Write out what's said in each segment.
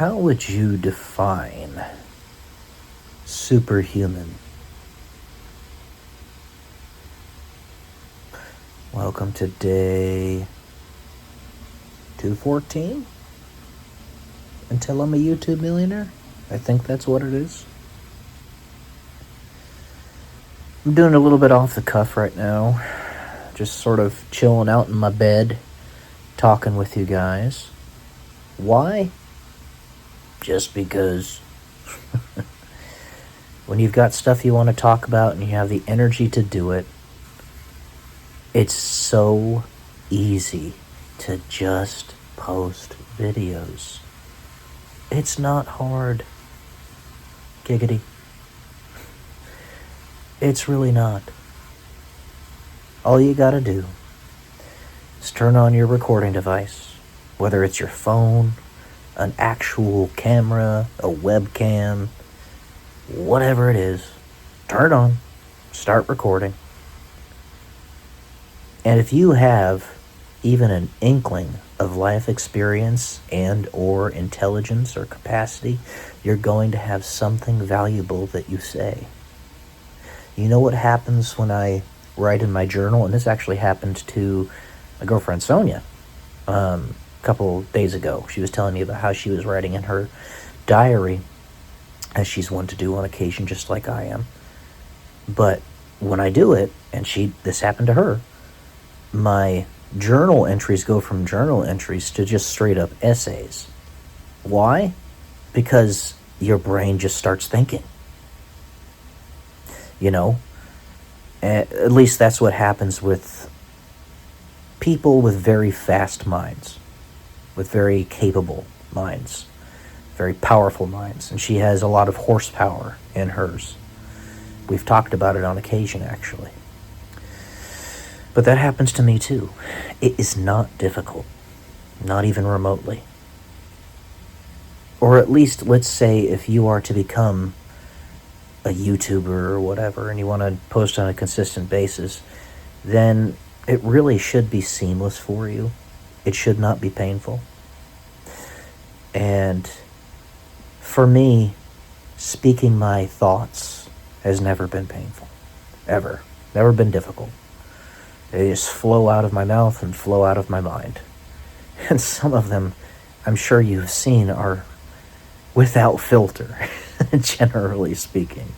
How would you define superhuman? Welcome to day 214. Until I'm a YouTube millionaire? I think that's what it is. I'm doing a little bit off the cuff right now. Just sort of chilling out in my bed, talking with you guys. Why? Just because when you've got stuff you want to talk about and you have the energy to do it, it's so easy to just post videos. It's not hard. Giggity. It's really not. All you gotta do is turn on your recording device, whether it's your phone, an actual camera, a webcam, whatever it is, turn it on, start recording. And if you have even an inkling of life experience and or intelligence or capacity, you're going to have something valuable that you say. You know what happens when I write in my journal? And this actually happened to my girlfriend Sonia a couple days ago. She was telling me about how she was writing in her diary, as she's one to do on occasion, just like I am. But when I do it, and this happened to her, my journal entries go from journal entries to just straight up essays. Why? Because your brain just starts thinking. You know? At least that's what happens with people with very fast minds, with very capable minds, very powerful minds. And she has a lot of horsepower in hers. We've talked about it on occasion, actually. But that happens to me too. It is not difficult, not even remotely. Or at least, let's say, if you are to become a YouTuber or whatever, and you want to post on a consistent basis, then it really should be seamless for you. It should not be painful. And for me, speaking my thoughts has never been painful. Ever. Never been difficult. They just flow out of my mouth and flow out of my mind. And some of them, I'm sure you've seen, are without filter, generally speaking.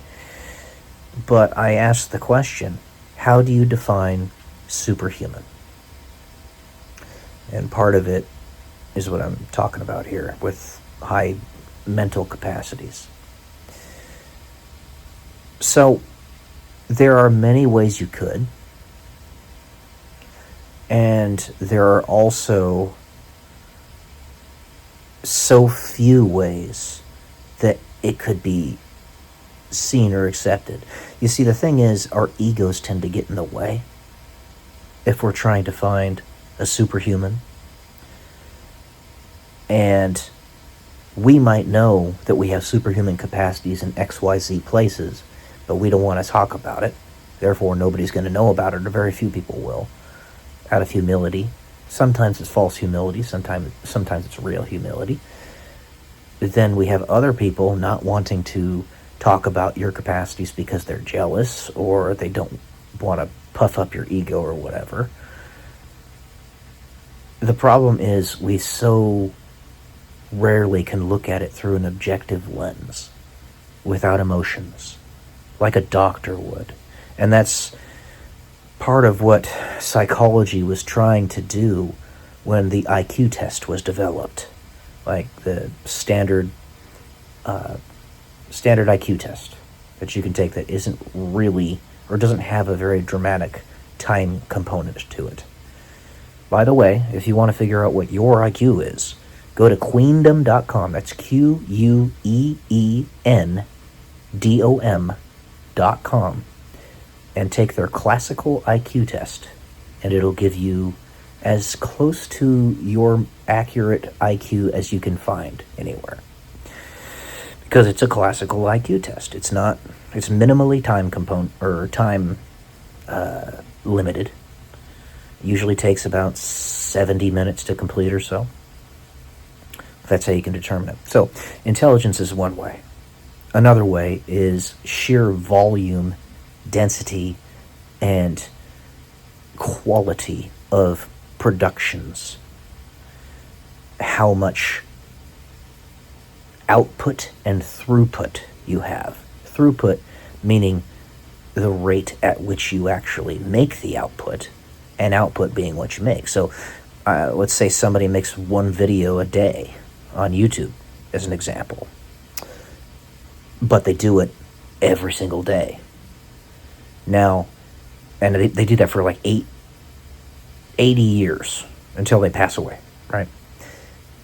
But I asked the question, how do you define superhuman? And part of it is what I'm talking about here, with high mental capacities. So, there are many ways you could. And there are also so few ways that it could be seen or accepted. You see, the thing is, our egos tend to get in the way if we're trying to find a superhuman. And we might know that we have superhuman capacities in XYZ places, but we don't want to talk about it. Therefore, nobody's going to know about it, or very few people will. Out of humility. Sometimes it's false humility, sometimes it's real humility. But then we have other people not wanting to talk about your capacities because they're jealous, or they don't want to puff up your ego or whatever. The problem is we so rarely can look at it through an objective lens, without emotions, like a doctor would. And that's part of what psychology was trying to do when the IQ test was developed, like the standard IQ test that you can take that isn't really, or doesn't have a very dramatic time component to it. By the way, if you want to figure out what your IQ is, go to queendom.com. That's QUEENDOM.com. And take their classical IQ test, and it'll give you as close to your accurate IQ as you can find anywhere. Because it's a classical IQ test. It's minimally time limited. Usually takes about 70 minutes to complete or so. That's how you can determine it. So intelligence is one way. Another way is sheer volume, density, and quality of productions. How much output and throughput you have. Throughput meaning the rate at which you actually make the output, and output being what you make. So let's say somebody makes one video a day on YouTube, as an example, but they do it every single day. Now, and they do that for like 80 years until they pass away, right?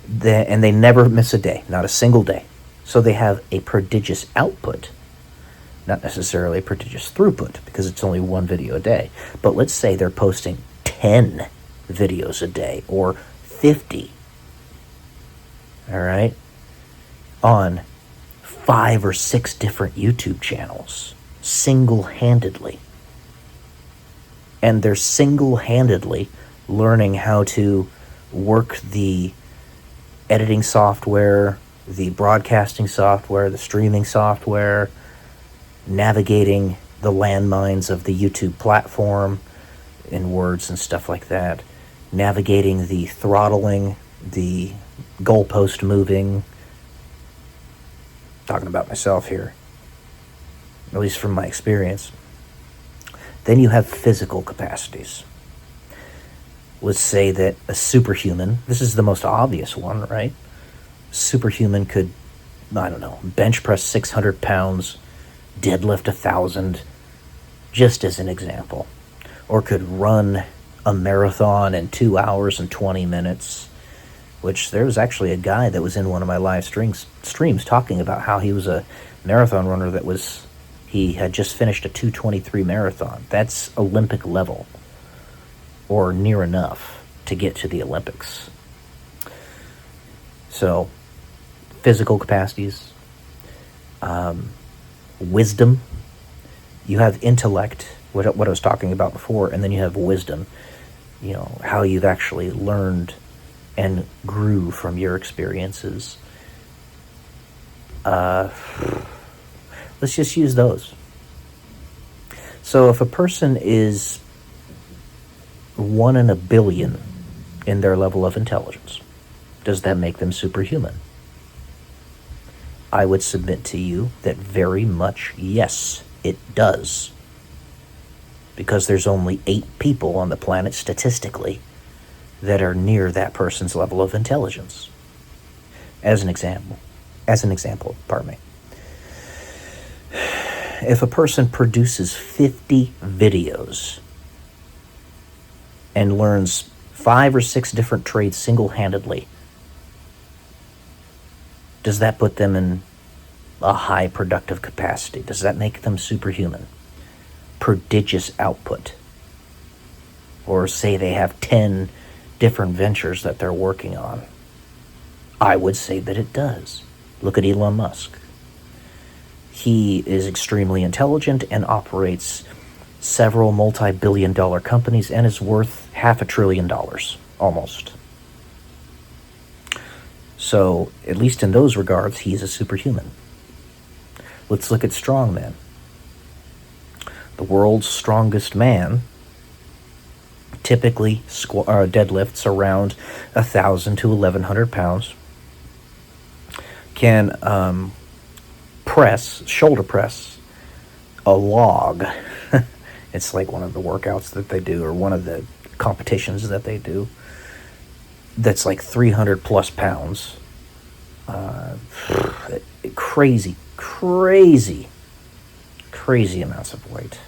And they never miss a day, not a single day. So they have a prodigious output, not necessarily a prodigious throughput, because it's only one video a day. But let's say they're posting 10 videos a day, or 50, all right, on 5 or 6 different YouTube channels, single-handedly. And they're single-handedly learning how to work the editing software, the broadcasting software, the streaming software, navigating the landmines of the YouTube platform in words and stuff like that, navigating the throttling, the goalpost moving. Talking about myself here, at least from my experience. Then you have physical capacities. Let's say that a superhuman, this is the most obvious one, right? Superhuman could, I don't know, bench press 600 pounds, deadlift 1,000, just as an example. Or could run a marathon in 2 hours and 20 minutes, which there was actually a guy that was in one of my live streams talking about how he was a marathon runner he had just finished a 2:23 marathon. That's Olympic level, or near enough to get to the Olympics. So, physical capacities, wisdom. You have intellect, what I was talking about before, and then you have wisdom, how you've actually learned and grew from your experiences. Let's just use those. So if a person is 1 in a billion in their level of intelligence, does that make them superhuman? I would submit to you that very much yes, it does. Because there's only 8 people on the planet statistically that are near that person's level of intelligence. As an example, pardon me. If a person produces 50 videos and learns 5 or 6 different trades single-handedly, does that put them in a high productive capacity? Does that make them superhuman? Prodigious output. Or say they have 10 different ventures that they're working on. I would say that it does. Look at Elon Musk. He is extremely intelligent and operates several multi-billion-dollar companies and is worth $500 billion, almost. So, at least in those regards, he's a superhuman. Let's look at strongman. The world's strongest man typically deadlifts around 1,000 to 1,100 pounds. Can shoulder press a log. It's like one of the workouts that they do, or one of the competitions that they do. That's like 300 plus pounds. Crazy amounts of weight.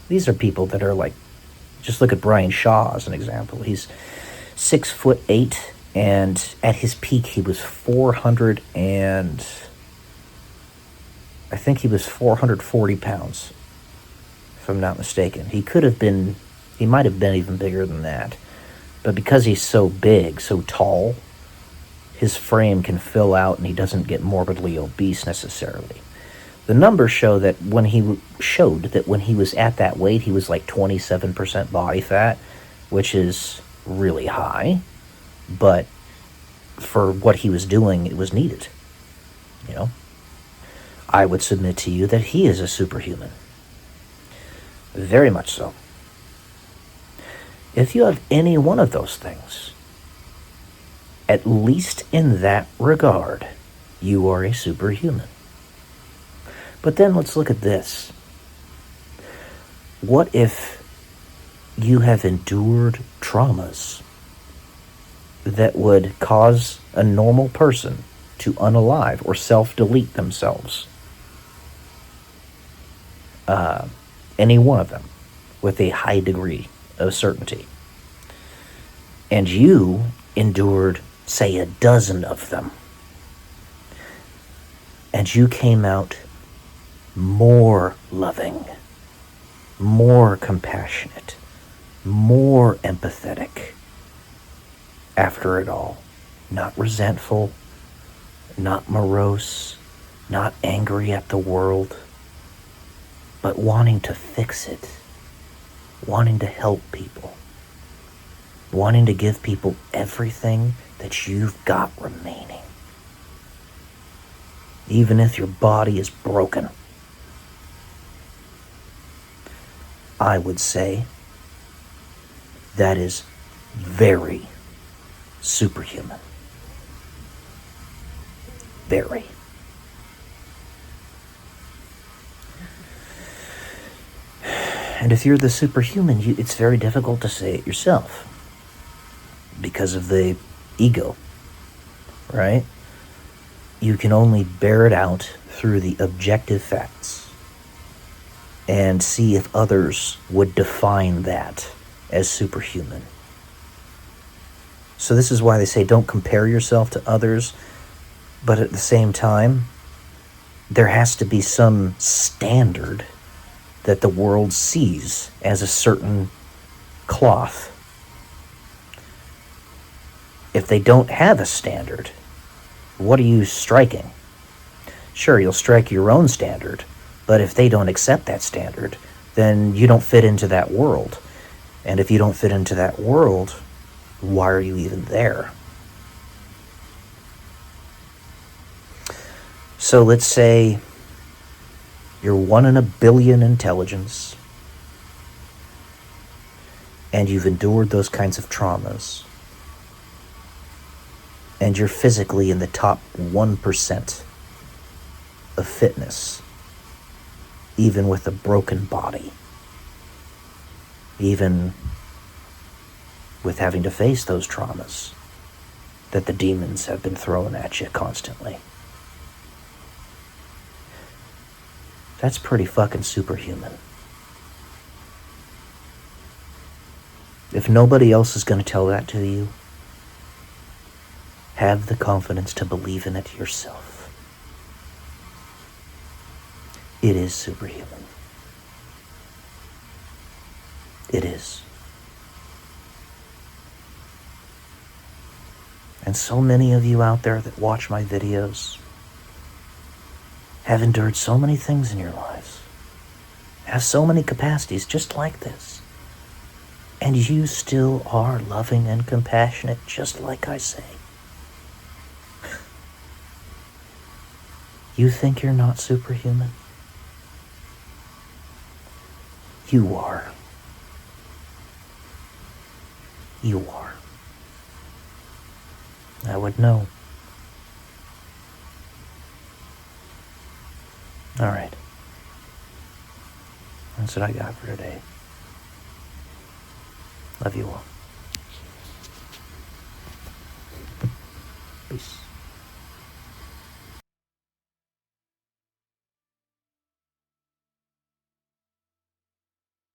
These are people that are like, just look at Brian Shaw as an example. He's 6'8", and at his peak he was 440 pounds, if I'm not mistaken. He might have been even bigger than that. But because he's so big, so tall, his frame can fill out and he doesn't get morbidly obese necessarily. The numbers show that when he was at that weight, he was like 27% body fat, which is really high. But for what he was doing, it was needed. You know? I would submit to you that he is a superhuman. Very much so. If you have any one of those things, at least in that regard, you are a superhuman. But then let's look at this. What if you have endured traumas that would cause a normal person to unalive or self-delete themselves? Any one of them with a high degree of certainty. And you endured, say, a dozen of them. And you came out more loving, more compassionate, more empathetic after it all. Not resentful, not morose, not angry at the world, but wanting to fix it, wanting to help people, wanting to give people everything that you've got remaining, even if your body is broken. I would say that is very superhuman. Very. And if you're the superhuman, it's very difficult to say it yourself because of the ego, right? You can only bear it out through the objective facts and see if others would define that as superhuman. So this is why they say don't compare yourself to others, but at the same time, there has to be some standard that the world sees as a certain cloth. If they don't have a standard, what are you striking? Sure, you'll strike your own standard, but if they don't accept that standard, then you don't fit into that world. And if you don't fit into that world, why are you even there? So let's say you're 1 in a billion intelligence, and you've endured those kinds of traumas, and you're physically in the top 1% of fitness, even with a broken body, even with having to face those traumas that the demons have been throwing at you constantly. That's pretty fucking superhuman. If nobody else is going to tell that to you, have the confidence to believe in it yourself. It is superhuman. It is. And so many of you out there that watch my videos have endured so many things in your lives, have so many capacities just like this, and you still are loving and compassionate just like I say. You think you're not superhuman? You are. You are. I would know. All right. That's what I got for today. Love you all. Peace.